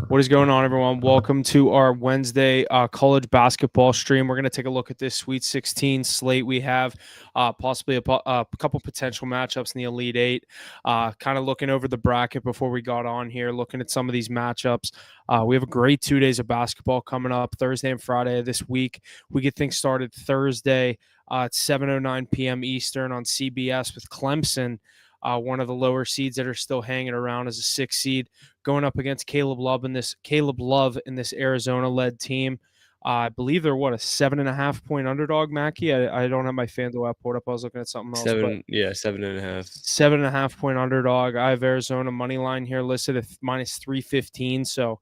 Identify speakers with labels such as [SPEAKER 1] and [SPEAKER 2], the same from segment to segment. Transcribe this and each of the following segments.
[SPEAKER 1] What is going on, everyone? Welcome to our Wednesday college basketball stream. We're going to take a look at this Sweet 16 slate. We have possibly a couple potential matchups in the Elite Eight. Kind of looking over the bracket before we got on here, looking at some of these matchups. We have a great 2 days of basketball coming up, Thursday and Friday this week. We get things started Thursday at 7:09 p.m. Eastern on CBS with Clemson. One of the lower seeds that are still hanging around as a 6 seed, going up against Caleb Love in this Arizona-led team. I believe they're a 7.5 point underdog, Mackie. I don't have my FanDuel app pulled up. I was looking at something else, but
[SPEAKER 2] 7.5.
[SPEAKER 1] 7.5 point underdog. I have Arizona money line here listed at minus 315. So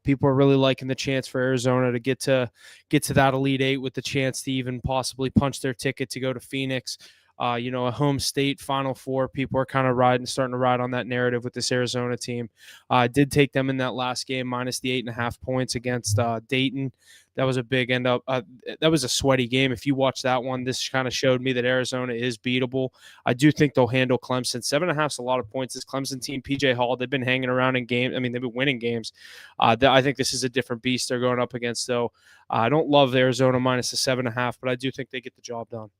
[SPEAKER 1] people are really liking the chance for Arizona to get to that Elite Eight with the chance to even possibly punch their ticket to go to Phoenix. A home state Final Four. People are kind of starting to ride on that narrative with this Arizona team. I did take them in that last game, minus the 8.5 points against Dayton. That was a big end up. That was a sweaty game. If you watch that one, this kind of showed me that Arizona is beatable. I do think they'll handle Clemson. 7.5 is a lot of points. This Clemson team, PJ Hall, they've been hanging around in games. I mean, they've been winning games. I think this is a different beast they're going up against, though. I don't love Arizona minus the 7.5, but I do think they get the job done.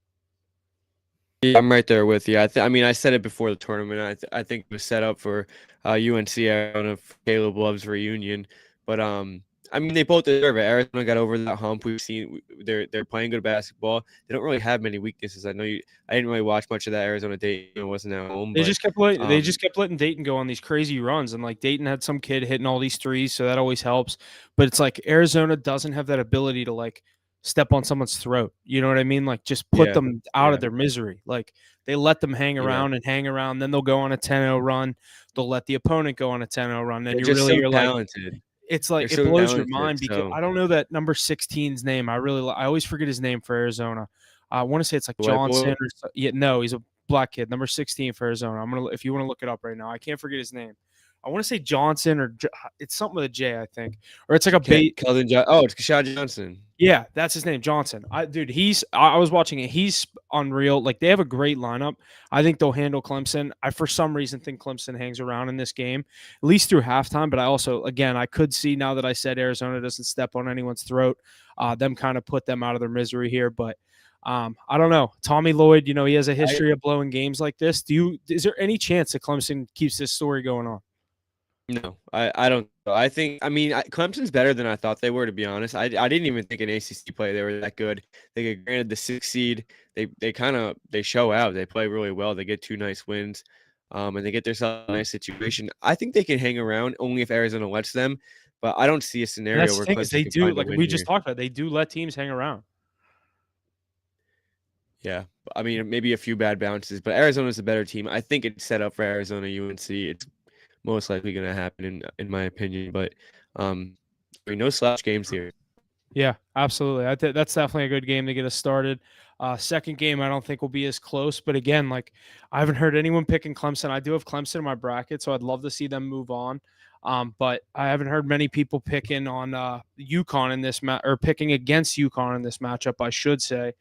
[SPEAKER 2] Yeah, I'm right there with you. I said it before the tournament. I think it was set up for UNC Arizona for Caleb Love's reunion. But they both deserve it. Arizona got over that hump. We've seen they're playing good basketball. They don't really have many weaknesses. I didn't really watch much of that Arizona Dayton. I wasn't at home.
[SPEAKER 1] They just kept letting Dayton go on these crazy runs, and like Dayton had some kid hitting all these threes, so that always helps. But it's like Arizona doesn't have that ability to like step on someone's throat. You know what I mean? Like just put them out of their misery. Like they let them hang around and hang around. Then they'll go on a 10-0 run. They'll let the opponent go on a 10-0 run. Then
[SPEAKER 2] you're
[SPEAKER 1] talented. Like, it's like it blows your mind because I don't know that number 16's name. I always forget his name for Arizona. I want to say it's like Johnson. No, he's a black kid, number 16 for Arizona. If you want to look it up right now, I can't forget his name. I want to say Johnson or it's something with a J, I think, or it's like
[SPEAKER 2] it's Kashad Johnson.
[SPEAKER 1] Yeah, that's his name, Johnson. I was watching it. He's unreal. Like they have a great lineup. I think they'll handle Clemson. I for some reason think Clemson hangs around in this game, at least through halftime. But I also, again, I could see now that I said Arizona doesn't step on anyone's throat, them kind of put them out of their misery here. But I don't know. Tommy Lloyd, he has a history of blowing games like this. Is there any chance that Clemson keeps this story going on?
[SPEAKER 2] No, I don't. I think Clemson's better than I thought they were, to be honest. I didn't even think in ACC play they were that good. They get granted the 6 seed. They show out. They play really well. They get 2 nice wins, and they get themselves a nice situation. I think they can hang around only if Arizona lets them. But I don't see a scenario where Clemson
[SPEAKER 1] they
[SPEAKER 2] can
[SPEAKER 1] do.
[SPEAKER 2] find
[SPEAKER 1] Like
[SPEAKER 2] a win
[SPEAKER 1] we
[SPEAKER 2] here.
[SPEAKER 1] just talked about, they do let teams hang around.
[SPEAKER 2] Yeah, maybe a few bad bounces, but Arizona's a better team. I think it's set up for Arizona UNC. It's most likely going to happen in my opinion, but no slouch games here.
[SPEAKER 1] Yeah, absolutely. That's definitely a good game to get us started. Second game, I don't think will be as close, but again, like I haven't heard anyone picking Clemson. I do have Clemson in my bracket, so I'd love to see them move on. But I haven't heard many people picking on UConn in this or picking against UConn in this matchup, I should say.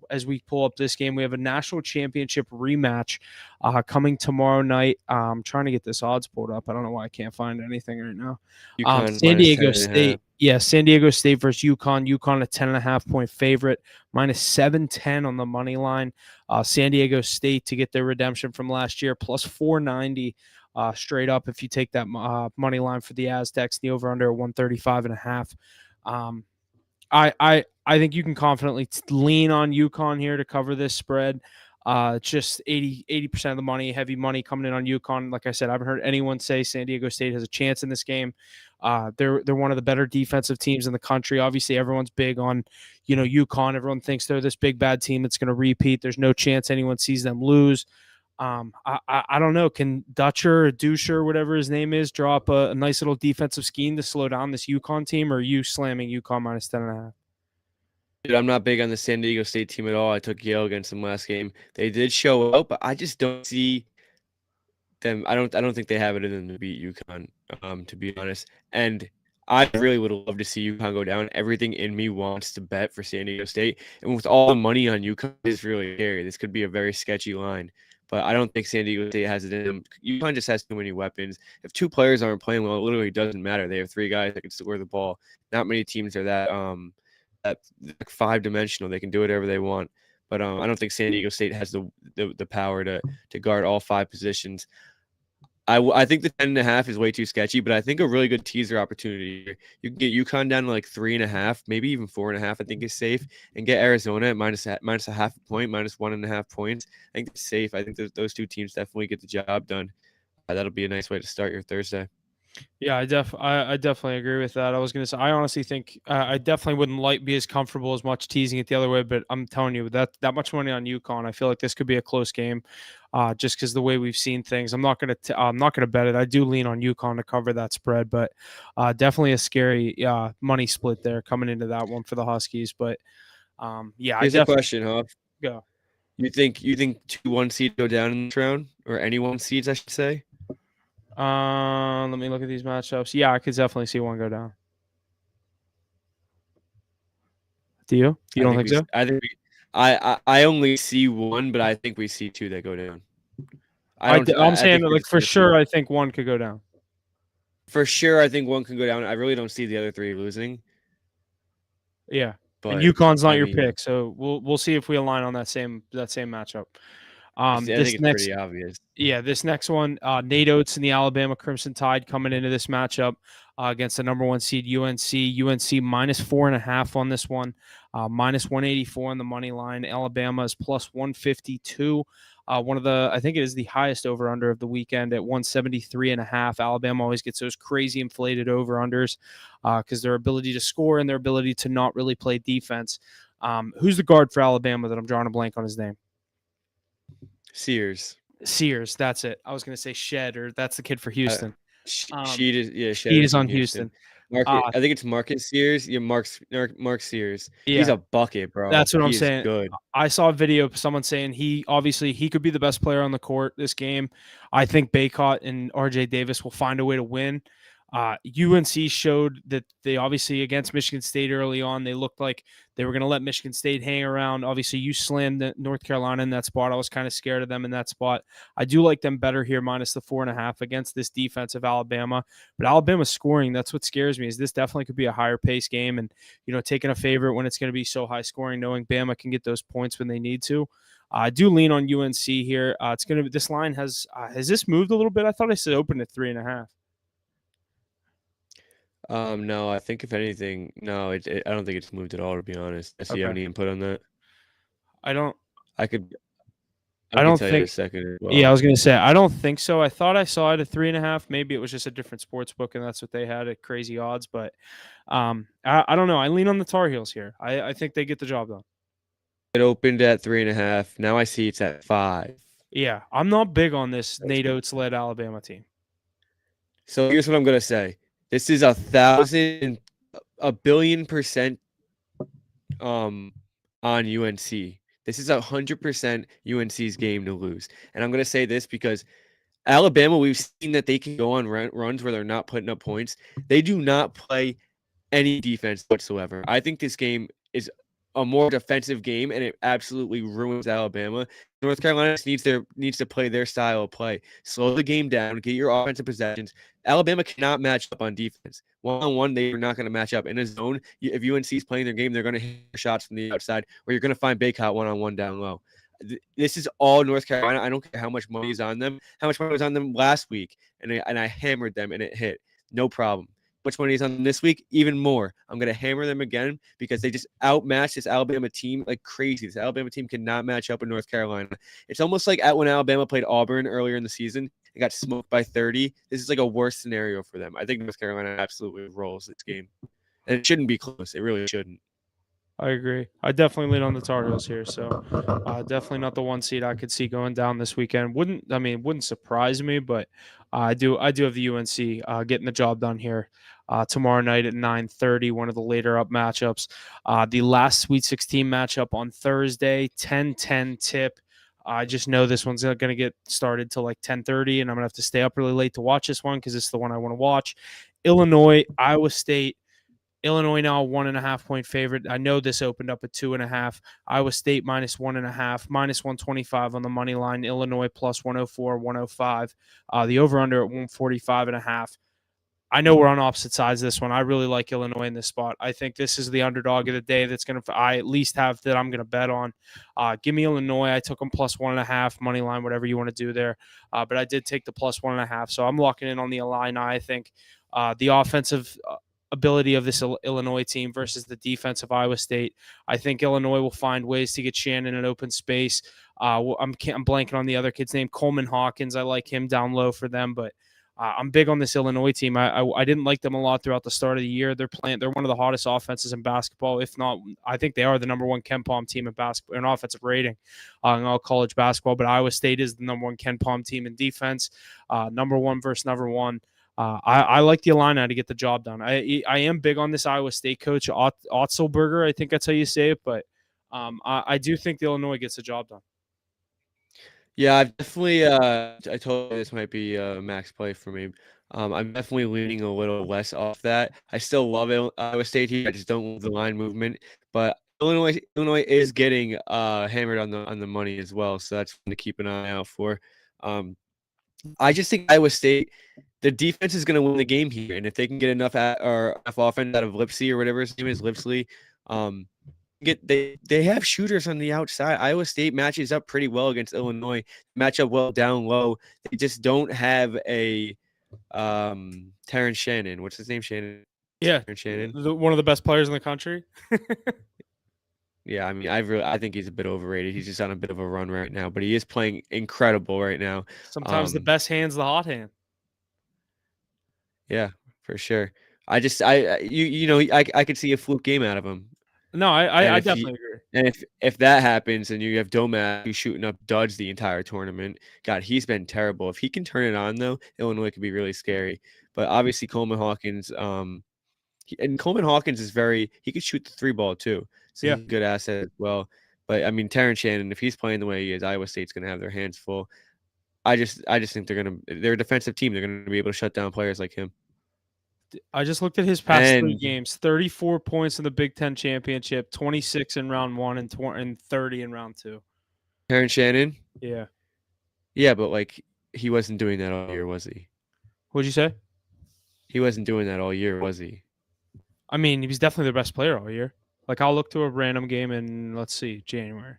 [SPEAKER 1] As we pull up this game, we have a national championship rematch coming tomorrow night. I'm trying to get this odds pulled up. I don't know why I can't find anything right now. San Diego State. Yeah, San Diego State versus UConn. UConn a 10.5 point favorite, minus 710 on the money line. San Diego State to get their redemption from last year, plus 490 straight up if you take that money line for the Aztecs, the over under 135.5. I think you can confidently lean on UConn here to cover this spread. Just 80% of the money, heavy money coming in on UConn. Like I said, I haven't heard anyone say San Diego State has a chance in this game. They're one of the better defensive teams in the country. Obviously, everyone's big on, UConn. Everyone thinks they're this big bad team that's going to repeat. There's no chance anyone sees them lose. I don't know. Can Dutcher or Duscher, whatever his name is, drop a nice little defensive scheme to slow down this UConn team, or are you slamming UConn minus 10.5?
[SPEAKER 2] Dude, I'm not big on the San Diego State team at all. I took Yale against them last game. They did show up, but I just don't see them. I don't think they have it in them to beat UConn, to be honest. And I really would love to see UConn go down. Everything in me wants to bet for San Diego State. And with all the money on UConn, it's really scary. This could be a very sketchy line. but I don't think San Diego State has it in them. UConn just has too many weapons. If two players aren't playing well, it literally doesn't matter. They have three guys that can score the ball. Not many teams are that 5-dimensional. They can do whatever they want. But I don't think San Diego State has the power to guard all 5 positions. I think the 10.5 is way too sketchy, but I think a really good teaser opportunity here. You can get UConn down to like 3.5, maybe even 4.5. I think is safe, and get Arizona at minus a half a point, minus 1.5 points. I think it's safe. I think those two teams definitely get the job done. That'll be a nice way to start your Thursday.
[SPEAKER 1] Yeah, I definitely agree with that. I was gonna say I honestly think I definitely wouldn't be as comfortable as much teasing it the other way, but I'm telling you that much money on UConn, I feel like this could be a close game, just because the way we've seen things. I'm not gonna bet it. I do lean on UConn to cover that spread, but definitely a scary money split there coming into that one for the Huskies. But yeah, I
[SPEAKER 2] Here's a
[SPEAKER 1] definitely
[SPEAKER 2] question, Huff.
[SPEAKER 1] go.
[SPEAKER 2] You think 2 1 seeds go down in this round, or any 1 seeds, I should say?
[SPEAKER 1] Let me look at these matchups. Yeah, I could definitely see one go down. Do you? You don't think so?
[SPEAKER 2] I only see one, but I think we see 2 that go down.
[SPEAKER 1] I'm
[SPEAKER 2] I
[SPEAKER 1] saying
[SPEAKER 2] think
[SPEAKER 1] that,
[SPEAKER 2] we're
[SPEAKER 1] like,
[SPEAKER 2] just
[SPEAKER 1] for
[SPEAKER 2] gonna see
[SPEAKER 1] sure, I think one could go down.
[SPEAKER 2] for sure. I think one can go down. I really don't see the other 3 losing.
[SPEAKER 1] Yeah, and
[SPEAKER 2] But
[SPEAKER 1] UConn's not
[SPEAKER 2] I
[SPEAKER 1] your
[SPEAKER 2] mean,
[SPEAKER 1] pick, so we'll see if we align on that same matchup.
[SPEAKER 2] I think
[SPEAKER 1] This
[SPEAKER 2] it's
[SPEAKER 1] next
[SPEAKER 2] pretty obvious.
[SPEAKER 1] Yeah, this next one, Nate Oates and the Alabama Crimson Tide coming into this matchup against the number 1 seed UNC. UNC minus 4.5 on this one, minus 184 on the money line. Alabama is plus 152. I think it is the highest over under of the weekend at 173.5. Alabama always gets those crazy inflated over unders because their ability to score and their ability to not really play defense. Who's the guard for Alabama that I'm drawing a blank on his name?
[SPEAKER 2] Sears.
[SPEAKER 1] Sears, that's it. I was going to say Shed, or that's the kid for Houston.
[SPEAKER 2] Sheet is
[SPEAKER 1] He
[SPEAKER 2] She's
[SPEAKER 1] is on
[SPEAKER 2] from Houston.
[SPEAKER 1] Houston.
[SPEAKER 2] I think it's Marcus Sears. Yeah, Mark Sears. He's
[SPEAKER 1] Yeah,
[SPEAKER 2] a bucket, bro.
[SPEAKER 1] that's what I'm
[SPEAKER 2] He is
[SPEAKER 1] saying.
[SPEAKER 2] good.
[SPEAKER 1] I saw a video of someone saying he could be the best player on the court this game. I think Baycott and RJ Davis will find a way to win. UNC showed that they obviously against Michigan State early on, they looked like they were going to let Michigan State hang around. Obviously, you slammed North Carolina in that spot. I was kind of scared of them in that spot. I do like them better here, minus the 4.5 against this defense of Alabama. But Alabama scoring, that's what scares me. Is this definitely could be a higher pace game, and taking a favorite when it's going to be so high scoring, knowing Bama can get those points when they need to. I do lean on UNC here. This line has this moved a little bit? I thought I said open at 3.5.
[SPEAKER 2] No, I think if anything, no, I don't think it's moved at all, to be honest. So you have
[SPEAKER 1] Okay.
[SPEAKER 2] any input on that?
[SPEAKER 1] I don't
[SPEAKER 2] I could tell you in a
[SPEAKER 1] think.
[SPEAKER 2] second as
[SPEAKER 1] Yeah, I
[SPEAKER 2] well.
[SPEAKER 1] was gonna say I don't think so. I thought I saw it at 3.5. Maybe it was just a different sports book, and that's what they had at crazy odds. But I don't know. I lean on the Tar Heels here. I think they get the job done.
[SPEAKER 2] It opened at 3.5. Now I see it's at 5.
[SPEAKER 1] Yeah, I'm not big on this Nate Oates led Alabama team.
[SPEAKER 2] So here's what I'm gonna say. This is 1,000,000,000,000% on UNC. This is 100% UNC's game to lose. And I'm gonna say this because Alabama, we've seen that they can go on runs where they're not putting up points. They do not play any defense whatsoever. I think this game is a more defensive game, and it absolutely ruins Alabama. North Carolina needs to play their style of play. Slow the game down, get your offensive possessions. Alabama cannot match up on defense. One-on-one, they are not going to match up. In a zone, if UNC is playing their game, they're going to hit shots from the outside, or you're going to find Baycott one-on-one down low. This is all North Carolina. I don't care how much money is on them. How much money was on them last week, and I hammered them, and it hit. No problem. Much money is on them this week, even more. I'm going to hammer them again because they just outmatched this Alabama team like crazy. This Alabama team cannot match up in North Carolina. It's almost like when Alabama played Auburn earlier in the season and got smoked by 30. This is like a worse scenario for them. I think North Carolina absolutely rolls this game. And it shouldn't be close. It really shouldn't.
[SPEAKER 1] I agree. I definitely lean on the Tar Heels here. So definitely not the 1 seed I could see going down this weekend. Wouldn't surprise me, but I do have the UNC getting the job done here tomorrow night at 9:30. One of the later up matchups. The last Sweet 16 matchup on Thursday, 10-10 tip. I just know this one's not going to get started till like 10:30, and I'm gonna have to stay up really late to watch this one because it's the one I want to watch. Illinois, Iowa State. Illinois now a 1.5-point favorite. I know this opened up at 2.5. Iowa State minus 1.5, minus 125 on the money line. Illinois plus 104, 105. The over under at 145.5. I know we're on opposite sides of this one. I really like Illinois in this spot. I think this is the underdog of the day that's going to, I at least have that I'm going to bet on. Give me Illinois. I took them plus 1.5, money line, whatever you want to do there. But I did take the plus 1.5. So I'm locking in on the Illini. I think the offensive ability of this Illinois team versus the defense of Iowa State. I think Illinois will find ways to get Shannon an open space. I'm blanking on the other kid's name, Coleman Hawkins. I like him down low for them, but I'm big on this Illinois team. I didn't like them a lot throughout the start of the year. They're one of the hottest offenses in basketball. If not, I think they are the number one KenPom team in basketball in offensive rating in all college basketball. But Iowa State is the number one KenPom team in defense, number one versus number one. I like the Illini to get the job done. I am big on this Iowa State coach, Otzelberger. I think that's how you say it. But I do think the Illinois gets the job done.
[SPEAKER 2] Yeah, I've definitely. I told you this might be a max play for me. I'm definitely leaning a little less off that. I still love Iowa State here. I just don't love the line movement. But Illinois is getting hammered on the money as well, so that's something to keep an eye out for. I just think Iowa State, the defense is going to win the game here, and if they can get enough offense out of Lipsey or whatever his name is, Lipsley, they have shooters on the outside. Iowa State matches up pretty well against Illinois, match up well down low. They just don't have a Terrence Shannon. What's his name? Shannon.
[SPEAKER 1] Yeah,
[SPEAKER 2] Terrence Shannon.
[SPEAKER 1] One of the best players in the country.
[SPEAKER 2] Yeah, I mean, I think he's a bit overrated. He's just on a bit of a run right now, but he is playing incredible right now.
[SPEAKER 1] Sometimes the best hand's the hot hand.
[SPEAKER 2] Yeah, for sure. I could see a fluke game out of him.
[SPEAKER 1] No, I definitely agree.
[SPEAKER 2] And if that happens and you have Domac who's shooting up duds the entire tournament, God, he's been terrible. If he can turn it on though, Illinois could be really scary. But obviously Coleman Hawkins, Coleman Hawkins is he could shoot the three ball too. So he's a good asset as well. But I mean, Terrence Shannon, if he's playing the way he is, Iowa State's going to have their hands full. I just think they're a defensive team. They're going to be able to shut down players like him.
[SPEAKER 1] I just looked at his past 3 games: 34 points in the Big Ten championship, 26 in round 1, and 30 in round 2.
[SPEAKER 2] Terrence Shannon.
[SPEAKER 1] Yeah.
[SPEAKER 2] Yeah, but like he wasn't doing that all year, was he?
[SPEAKER 1] What'd you say?
[SPEAKER 2] He wasn't doing that all year, was he?
[SPEAKER 1] I mean, he was definitely the best player all year. Like, I'll look to a random game in, let's see, January.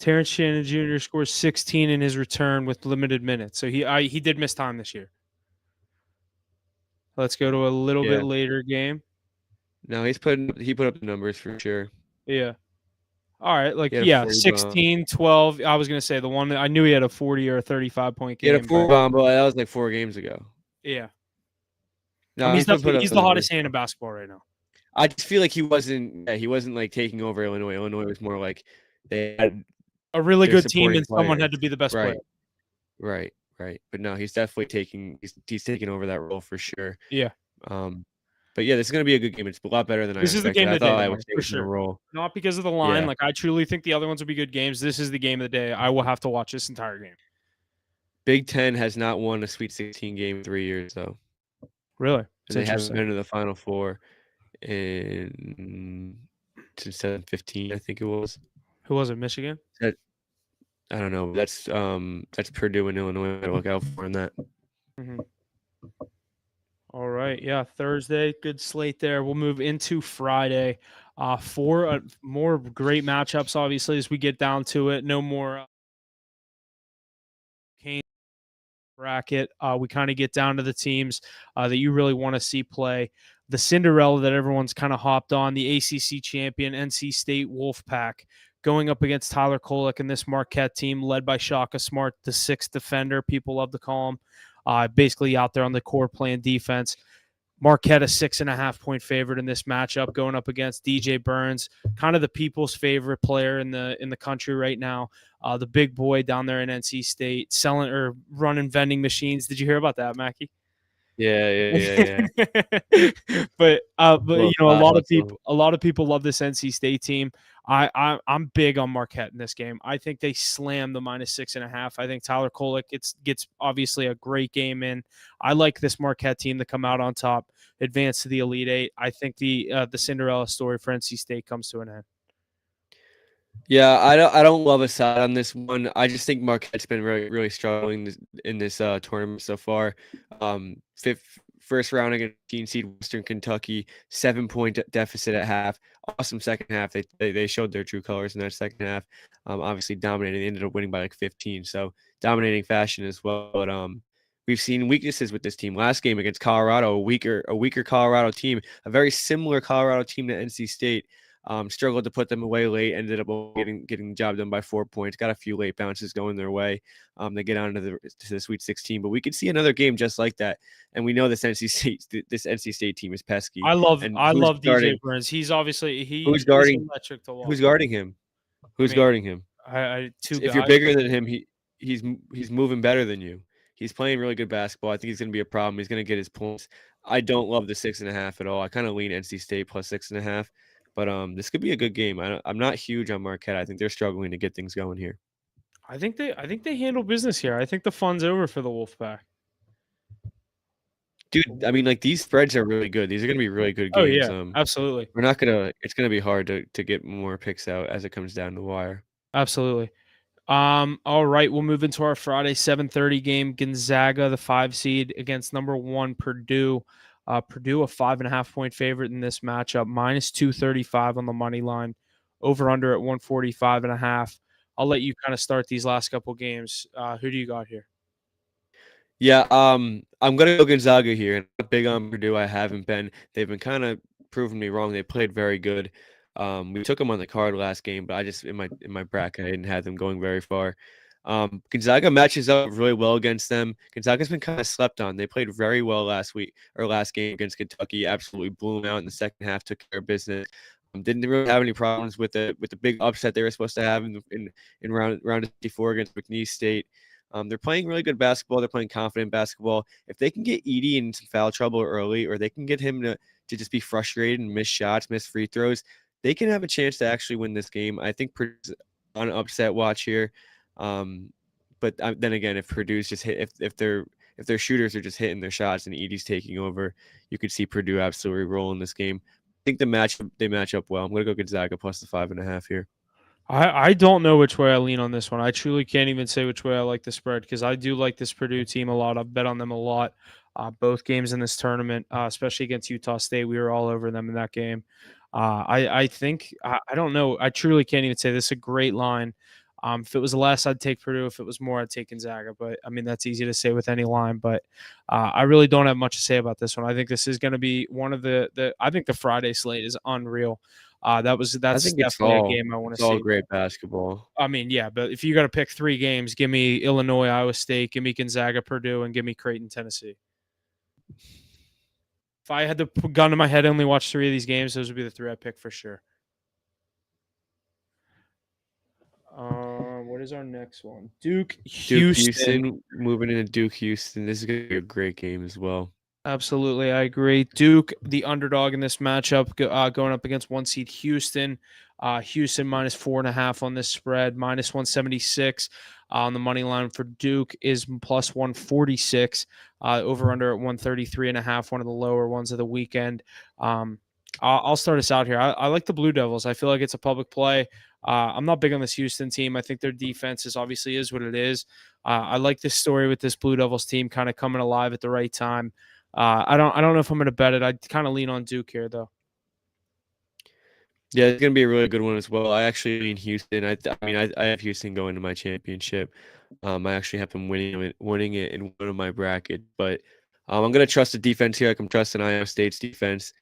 [SPEAKER 1] Terrence Shannon Jr. scores 16 in his return with limited minutes. So he did miss time this year. Let's go to a little bit later game.
[SPEAKER 2] No, he put up the numbers for sure.
[SPEAKER 1] Yeah. All right. 16, 12. I was going to say the one that I knew he had a 40 or a 35-point game.
[SPEAKER 2] He had a 4 bomb, but that was like 4 games ago.
[SPEAKER 1] Yeah.
[SPEAKER 2] No,
[SPEAKER 1] I mean, he's the hottest hand in basketball right now.
[SPEAKER 2] I just feel like he wasn't like taking over Illinois. Illinois was more like they had
[SPEAKER 1] a really good team and someone had to be the best player.
[SPEAKER 2] Right. But no, he's definitely taking over that role for sure.
[SPEAKER 1] Yeah.
[SPEAKER 2] But yeah, this is going to be a good game. It's a lot better than I expected.
[SPEAKER 1] This is the game of the day,
[SPEAKER 2] I was for sure.
[SPEAKER 1] Roll. Not because of the line. Yeah. Like, I truly think the other ones will be good games. This is the game of the day. I will have to watch this entire game.
[SPEAKER 2] Big Ten has not won a Sweet 16 game in 3 years, though.
[SPEAKER 1] Really?
[SPEAKER 2] They haven't been to the Final Four since 2015, I think it was.
[SPEAKER 1] Who was it? Michigan?
[SPEAKER 2] I don't know. That's Purdue and Illinois to look out for in that.
[SPEAKER 1] Mm-hmm. All right. Yeah, Thursday. Good slate there. We'll move into Friday. 4 more great matchups, obviously, as we get down to it. No more Kane bracket. We kind of get down to the teams that you really want to see play. The Cinderella that everyone's kind of hopped on, the ACC champion, NC State Wolfpack, going up against Tyler Kolek and this Marquette team led by Shaka Smart, the 6th defender, people love to call him, basically out there on the court playing defense. Marquette a 6.5-point favorite in this matchup, going up against DJ Burns, kind of the people's favorite player in the country right now. The big boy down there in NC State, selling or running vending machines. Did you hear about that, Mackie?
[SPEAKER 2] Yeah.
[SPEAKER 1] But
[SPEAKER 2] Little
[SPEAKER 1] you know,
[SPEAKER 2] side hustle.
[SPEAKER 1] a lot of people love this NC State team. I'm big on Marquette in this game. I think they slam the -6.5. I think Tyler Kolek gets obviously a great game in. I like this Marquette team to come out on top, advance to the Elite Eight. I think the Cinderella story for NC State comes to an end.
[SPEAKER 2] Yeah, I don't love a side on this one. I just think Marquette's been really struggling in this tournament so far. First round against 18 seed Western Kentucky, 7 point deficit at half. Awesome second half. They showed their true colors in that second half. Obviously dominating. They ended up winning by like 15. So dominating fashion as well. But we've seen weaknesses with this team. Last game against Colorado, a weaker Colorado team, a very similar Colorado team to NC State. Struggled to put them away late. Ended up getting the job done by 4 points. Got a few late bounces going their way. They get on to the Sweet 16. But we could see another game just like that. And we know this NC State team is pesky. And
[SPEAKER 1] I
[SPEAKER 2] who's
[SPEAKER 1] love DJ
[SPEAKER 2] guarding?
[SPEAKER 1] Burns. He's obviously
[SPEAKER 2] Who's
[SPEAKER 1] he's
[SPEAKER 2] guarding?
[SPEAKER 1] electric to
[SPEAKER 2] Who's
[SPEAKER 1] watch.
[SPEAKER 2] guarding him?
[SPEAKER 1] I
[SPEAKER 2] Who's
[SPEAKER 1] mean,
[SPEAKER 2] guarding him?
[SPEAKER 1] I two
[SPEAKER 2] If you're
[SPEAKER 1] guys.
[SPEAKER 2] bigger than him, he's moving better than you. He's playing really good basketball. I think he's going to be a problem. He's going to get his points. I don't love the 6.5 at all. I kind of lean NC State plus 6.5, but this could be a good game. I'm not huge on Marquette. I think they're struggling to get things going here.
[SPEAKER 1] I think they handle business here. I think the fun's over for the Wolfpack.
[SPEAKER 2] Dude, I mean, like these spreads are really good. These are going to be really good
[SPEAKER 1] Oh
[SPEAKER 2] games.
[SPEAKER 1] yeah, absolutely,
[SPEAKER 2] We're not gonna. It's gonna be hard to get more picks out as it comes down the wire.
[SPEAKER 1] absolutely. All right, we'll move into our Friday 7:30 game. Gonzaga, the 5 seed, against number 1 Purdue. Purdue, a 5.5 point favorite in this matchup, -235 on the money line, over under at 145.5. I'll let you kind of start these last couple games. Who do you got here?
[SPEAKER 2] Yeah, I'm gonna go Gonzaga here. And I'm big on Purdue. I haven't been. They've been kind of proving me wrong. They played very good. We took them on the card last game, but I just in my bracket I didn't have them going very far. Gonzaga matches up really well against them. Gonzaga's been kind of slept on. They played very well last game against Kentucky. Absolutely blew them out in the second half. Took care of business. Didn't really have any problems with the big upset they were supposed to have in round 54 against McNeese State. They're playing really good basketball. They're playing confident basketball. If they can get Edey in some foul trouble early, or they can get him to just be frustrated and miss shots, miss free throws, they can have a chance to actually win this game. I think Purdue's on an upset watch here. But then again, if Purdue's just hit, if their shooters are just hitting their shots and Edey's taking over, you could see Purdue absolutely roll in this game. I think they match up well. I'm gonna go Gonzaga plus the 5.5 here.
[SPEAKER 1] I don't know which way I lean on this one. I truly can't even say which way I like the spread because I do like this Purdue team a lot. I've bet on them a lot. Both games in this tournament, especially against Utah State, we were all over them in that game. I think I don't know. I truly can't even say this is a great line. If it was less, I'd take Purdue. If it was more, I'd take Gonzaga. But I mean, that's easy to say with any line. But I really don't have much to say about this one. I think this is going to be one of the. I think the Friday slate is unreal.
[SPEAKER 2] I
[SPEAKER 1] That's
[SPEAKER 2] think
[SPEAKER 1] definitely a game I want
[SPEAKER 2] it's
[SPEAKER 1] to
[SPEAKER 2] all
[SPEAKER 1] see.
[SPEAKER 2] great basketball.
[SPEAKER 1] I mean, yeah, but if you got to pick 3 games, give me Illinois, Iowa State, give me Gonzaga, Purdue, and give me Creighton, Tennessee. If I had to put gun to my head and only watch 3 of these games, those would be the 3 I pick for sure. What is our next one? Duke, Houston.
[SPEAKER 2] Moving into Duke, Houston. This is going to be a great game as well.
[SPEAKER 1] Absolutely, I agree. Duke, the underdog in this matchup, going up against 1 seed Houston. Houston -4.5 on this spread, -176 on the money line for Duke is +146. Over under at 133.5, one of the lower ones of the weekend. I'll start us out here. I like the Blue Devils. I feel like it's a public play. I'm not big on this Houston team. I think their defense obviously is what it is. I like this story with this Blue Devils team kind of coming alive at the right time. I don't know if I'm going to bet it. I'd kind of lean on Duke here though.
[SPEAKER 2] Yeah, it's going to be a really good one as well. I actually lean Houston. I have Houston going to my championship. I actually have them winning it in one of my brackets. But I'm going to trust the defense here. Like I'm trusting Iowa State's defense.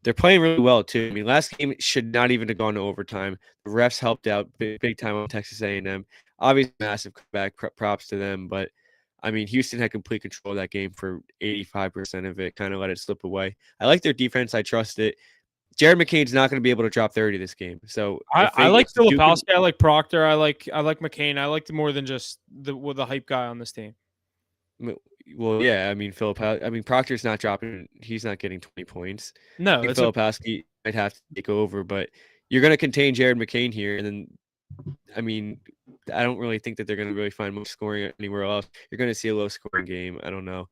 [SPEAKER 2] They're playing really well too. I mean, last game should not even have gone to overtime. The refs helped out big time on Texas A&M. Obviously, massive comeback. Props to them. But I mean, Houston had complete control of that game for 85% of it. Kind of let it slip away. I like their defense. I trust it. Jared McCain's not going to be able to drop 30 this game. So
[SPEAKER 1] I like Filipowski. I like Proctor. I like McCain. I like more than just the hype guy on this team.
[SPEAKER 2] Well, yeah, I mean, Proctor's not dropping. He's not getting 20 points. I
[SPEAKER 1] No,
[SPEAKER 2] think
[SPEAKER 1] it's a
[SPEAKER 2] Filipowski might have to take over, but you're going to contain Jared McCain here, and then, I mean, I don't really think that they're going to really find much scoring anywhere else. You're going to see a low-scoring game. I don't know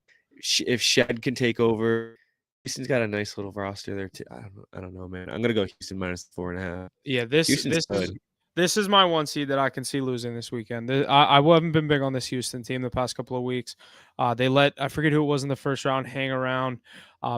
[SPEAKER 2] if Shed can take over. Houston's got a nice little roster there too. I don't know, man. I'm going to go Houston minus 4.5.
[SPEAKER 1] yeah. This
[SPEAKER 2] Houston's
[SPEAKER 1] this is
[SPEAKER 2] good.
[SPEAKER 1] this is my one seed that I can see losing this weekend. I haven't been big on this Houston team the past couple of weeks. They let I forget who it was in the first round hang around.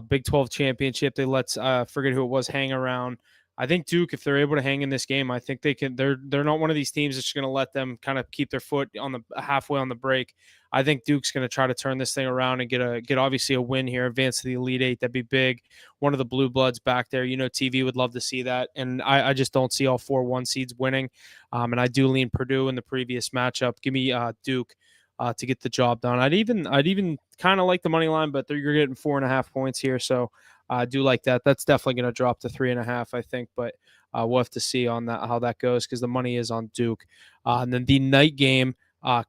[SPEAKER 1] Big 12 championship. They let forget who it was hang around. I think Duke, if they're able to hang in this game, I think they can. They're not one of these teams that's going to let them kind of keep their foot on the halfway on the break. I think Duke's going to try to turn this thing around and get obviously a win here, advance to the Elite Eight. That'd be big. One of the blue bloods back there. TV would love to see that, and I just don't see all 4 1 seeds winning. And I do lean Purdue in the previous matchup. Give me Duke to get the job done. I'd even kind of like the money line, but you're getting 4.5 points here, so I do like that. That's definitely going to drop to 3.5, I think, but we'll have to see on that how that goes because the money is on Duke. And then the night game,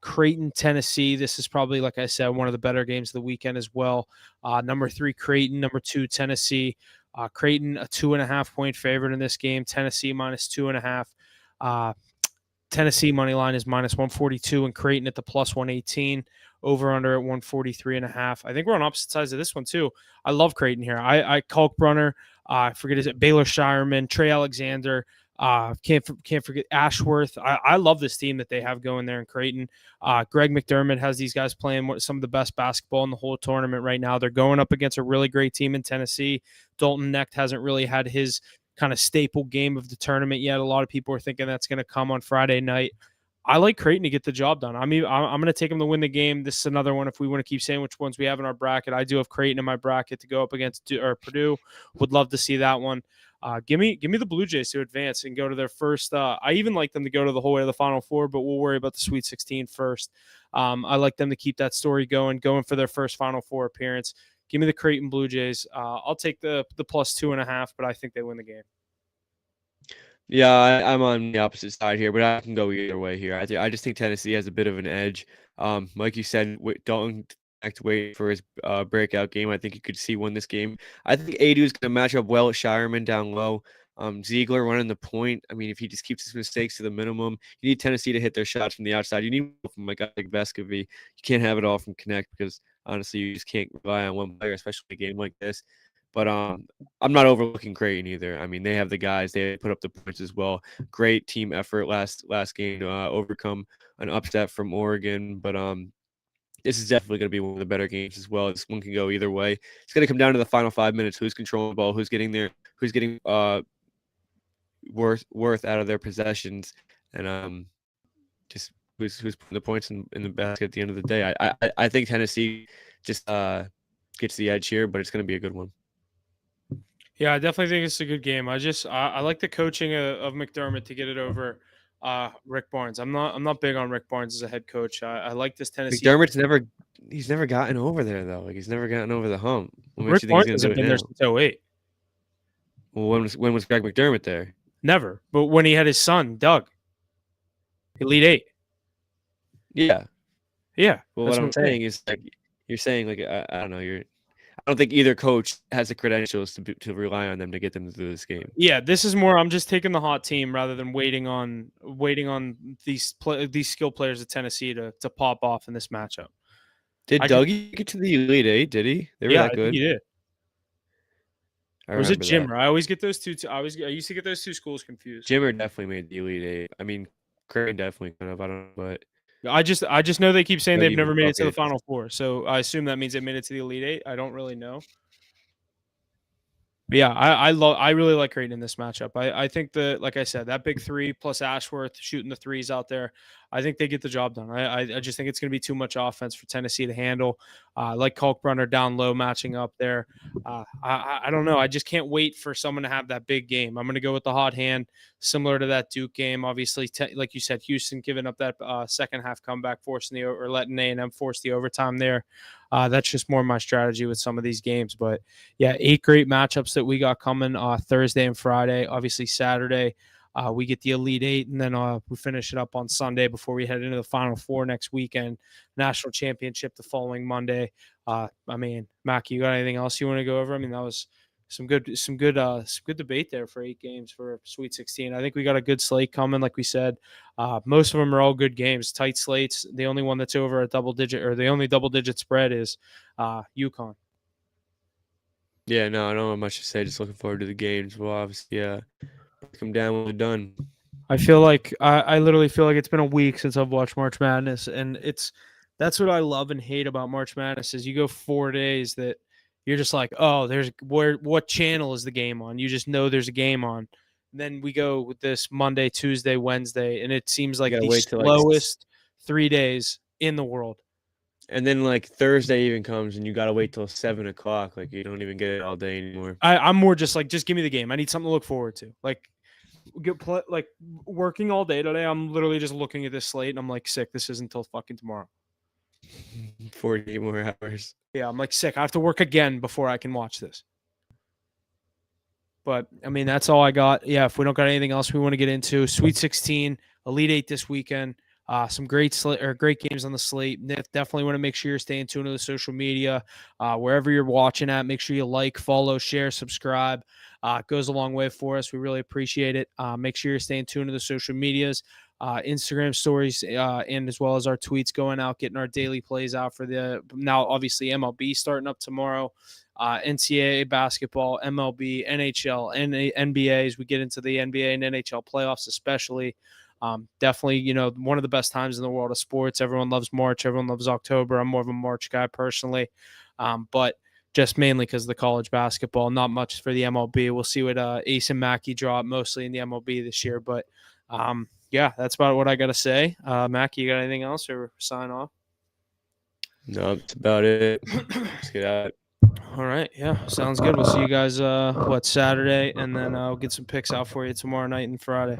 [SPEAKER 1] Creighton, Tennessee. This is probably, like I said, one of the better games of the weekend as well. Number 3, Creighton. Number 2, Tennessee. Creighton, a 2.5 point favorite in this game. Tennessee minus 2.5. Tennessee money line is minus 142 and Creighton at the plus 118. Over under at 143.5. I think we're on opposite sides of this one too. I love Creighton here. I Kalkbrunner, I forget, is it Baylor Shireman, Trey Alexander, can't forget Ashworth. I love this team that they have going there in Creighton. Greg McDermott has these guys playing some of the best basketball in the whole tournament right now. They're going up against a really great team in Tennessee. Dalton Knecht hasn't really had his kind of staple game of the tournament yet. A lot of people are thinking that's going to come on Friday night. I like Creighton to get the job done. I'm going to take them to win the game. This is another one. If we want to keep saying which ones we have in our bracket, I do have Creighton in my bracket to go up against Purdue. Would love to see that one. Give me the Blue Jays to advance and go to their first. I even like them to go to the whole way to the Final Four, but we'll worry about the Sweet 16 first. I like them to keep that story going for their first Final Four appearance. Give me the Creighton Blue Jays. I'll take the plus 2.5, but I think they win the game.
[SPEAKER 2] Yeah, I'm on the opposite side here, but I can go either way here. I just think Tennessee has a bit of an edge. Like you said, don't have to wait for his breakout game. I think you could see win this game. I think Adu is going to match up well with Shireman down low. Ziegler running the point. I mean, if he just keeps his mistakes to the minimum, you need Tennessee to hit their shots from the outside. You need from a guy like Vescovy. You can't have it all from Connect because honestly, you just can't rely on one player, especially a game like this. But I'm not overlooking Creighton either. I mean, they have the guys. They put up the points as well. Great team effort last game to overcome an upset from Oregon. But this is definitely going to be one of the better games as well. This one can go either way. It's going to come down to the final 5 minutes. Who's controlling the ball? Who's getting there? Who's getting worth out of their possessions? And just who's putting the points in the basket at the end of the day. I think Tennessee just gets the edge here, but it's going to be a good one.
[SPEAKER 1] Yeah, I definitely think it's a good game. I like the coaching of McDermott to get it over Rick Barnes. I'm not big on Rick Barnes as a head coach. I like this Tennessee.
[SPEAKER 2] McDermott's never gotten over there though. Like he's never gotten over the hump. What
[SPEAKER 1] Rick
[SPEAKER 2] makes you think
[SPEAKER 1] Barnes
[SPEAKER 2] he's
[SPEAKER 1] hasn't
[SPEAKER 2] gonna do
[SPEAKER 1] been
[SPEAKER 2] it
[SPEAKER 1] there
[SPEAKER 2] now?
[SPEAKER 1] since 08.
[SPEAKER 2] Well, when was Greg McDermott there?
[SPEAKER 1] Never. But when he had his son, Doug, Elite Eight.
[SPEAKER 2] Yeah.
[SPEAKER 1] Yeah.
[SPEAKER 2] Well, what I'm saying is like you're saying like I don't know. I don't think either coach has the credentials to rely on them to get them through this game.
[SPEAKER 1] Yeah, this is more. I'm just taking the hot team rather than waiting on these skill players at Tennessee to pop off in this matchup.
[SPEAKER 2] Did Dougie get to the Elite Eight? Did he? They were that good.
[SPEAKER 1] I think he did.
[SPEAKER 2] I
[SPEAKER 1] or was it
[SPEAKER 2] remember that.
[SPEAKER 1] Jimmer? I always get those two. I used to get those two schools confused.
[SPEAKER 2] Jimmer definitely made the Elite Eight. I mean, Creighton definitely kind of. I don't know, but
[SPEAKER 1] I just know they keep saying they've never made it to the
[SPEAKER 2] Okay.
[SPEAKER 1] Final Four, so I assume that means they made it to the Elite Eight. I don't really know. But yeah, I really like Creighton in this matchup. I think like I said, that big three plus Ashworth shooting the threes out there, I think they get the job done. I just think it's going to be too much offense for Tennessee to handle. Like Kalkbrunner down low matching up there. I don't know. I just can't wait for someone to have that big game. I'm going to go with the hot hand, similar to that Duke game. Obviously, like you said, Houston giving up that second half comeback, or letting A&M force the overtime there. That's just more my strategy with some of these games. But yeah, 8 great matchups that we got coming Thursday and Friday. Obviously Saturday, We get the Elite Eight, and then we finish it up on Sunday before we head into the Final Four next weekend. National championship the following Monday. I mean, Mac, you got anything else you want to go over? I mean, that was some good debate there for 8 games for Sweet 16. I think we got a good slate coming, like we said. Most of them are all good games, tight slates. The only one that's over a double digit, or the only double digit spread, is UConn.
[SPEAKER 2] Yeah, no, I don't have much to say. Just looking forward to the games. We'll obviously break them down when we're done.
[SPEAKER 1] I feel like I literally feel like it's been a week since I've watched March Madness, and that's what I love and hate about March Madness is you go 4 days that you're just like, oh, what channel is the game on? You just know there's a game on. And then we go with this Monday, Tuesday, Wednesday, and it seems like the slowest 3 days in the world.
[SPEAKER 2] And then like Thursday even comes and you gotta wait till 7 o'clock. Like you don't even get it all day anymore.
[SPEAKER 1] I'm more just like, just give me the game. I need something to look forward to. Like working all day today. I'm literally just looking at this slate and I'm like, sick. This isn't until fucking tomorrow.
[SPEAKER 2] 48 more hours.
[SPEAKER 1] Yeah, I'm like sick. I have to work again before I can watch this. But I mean, that's all I got. Yeah, if we don't got anything else we want to get into, Sweet 16, Elite 8 this weekend. Some great games on the slate. Definitely want to make sure you're staying tuned to the social media. Wherever you're watching at, make sure you like, follow, share, subscribe. It goes a long way for us. We really appreciate it. Make sure you're staying tuned to the social medias, Instagram stories, and as well as our tweets going out, getting our daily plays out for the now obviously MLB starting up tomorrow. NCAA basketball, MLB, NHL, and NBA as we get into the NBA and NHL playoffs, especially. Definitely, one of the best times in the world of sports. Everyone loves March. Everyone loves October. I'm more of a March guy personally, but just mainly because of the college basketball. Not much for the MLB. We'll see what Ace and Mackey draw up mostly in the MLB this year. But yeah, that's about what I got to say. Mackey, you got anything else or sign off?
[SPEAKER 2] No, that's about it. Let's get out.
[SPEAKER 1] All right. Yeah, sounds good. We'll see you guys, Saturday, and then I'll get some picks out for you tomorrow night and Friday.